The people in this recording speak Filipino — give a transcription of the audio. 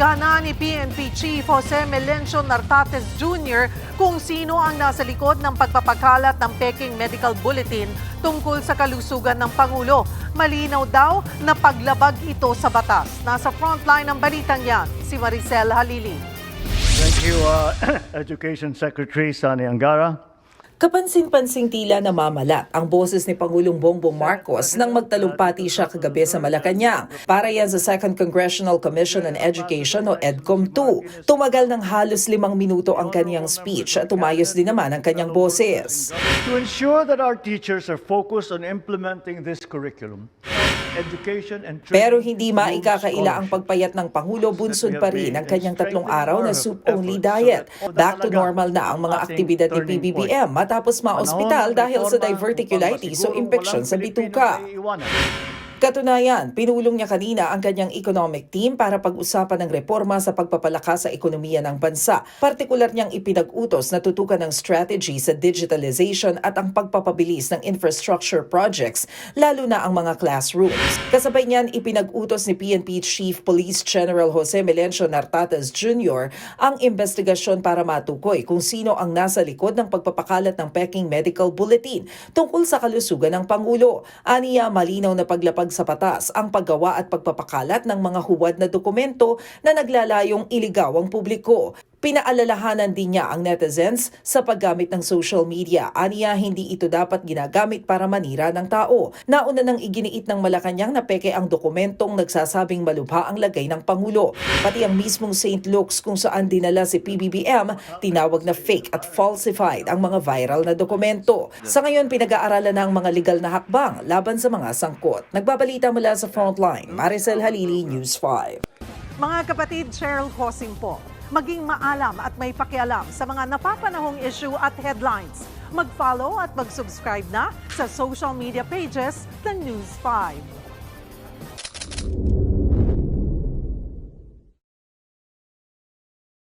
Imbestigahan na ni PNP Chief Jose Melencio Nartates Jr. kung sino ang nasa likod ng pagpapakalat ng Peking Medical Bulletin tungkol sa kalusugan ng Pangulo. Malinaw daw na paglabag ito sa batas. Nasa frontline ng balitang yan, si Maricel Halili. Thank you, Education Secretary Sani Angara. Kapansin-pansing tila namamalat ang boses ni Pangulong Bongbong Marcos nang magtalumpati siya kagabi sa Malacanang para yan sa Second Congressional Commission on Education o EDCOM-2. Tumagal ng halos 5 minuto ang kanyang speech at tumayos din naman ang kanyang boses. To ensure that our teachers are focused on implementing this curriculum, education and training. Pero hindi maikakaila ang pagpayat ng Pangulo, bunsod pa rin ang kanyang 3 araw na soup-only diet. Back to normal na ang mga aktibidad ni PBBM matapos ma-ospital dahil sa diverticulitis o impeksyon sa bituka. Katunayan, pinulong niya kanina ang kanyang economic team para pag-usapan ng reforma sa pagpapalakas sa ekonomiya ng bansa. Partikular niyang ipinag-utos na tutukan ng strategy sa digitalization at ang pagpapabilis ng infrastructure projects, lalo na ang mga classrooms. Kasabay niyan, ipinag-utos ni PNP Chief Police General Jose Melencio Nartates Jr. ang investigasyon para matukoy kung sino ang nasa likod ng pagpapakalat ng Peking Medical Bulletin tungkol sa kalusugan ng Pangulo. Aniya, malinaw na paglapag sa batas ang paggawa at pagpapakalat ng mga huwad na dokumento na naglalayong iligaw ang publiko. Pinaalalahanan din niya ang netizens sa paggamit ng social media. Aniya, hindi ito dapat ginagamit para manira ng tao. Nauna nang iginiit ng Malacanang na peke ang dokumentong nagsasabing malubha ang lagay ng Pangulo. Pati ang mismong St. Luke's kung saan dinala si PBBM, tinawag na fake at falsified ang mga viral na dokumento. Sa ngayon, pinag-aaralan na ang mga legal na hakbang laban sa mga sangkot. Nagbabalita mula sa Frontline, Maricel Halili, News 5. Mga kapatid, Cheryl Hosing po. Maging maalam at may pakialam sa mga napapanahong issue at headlines. Mag-follow at mag-subscribe na sa social media pages ng News 5.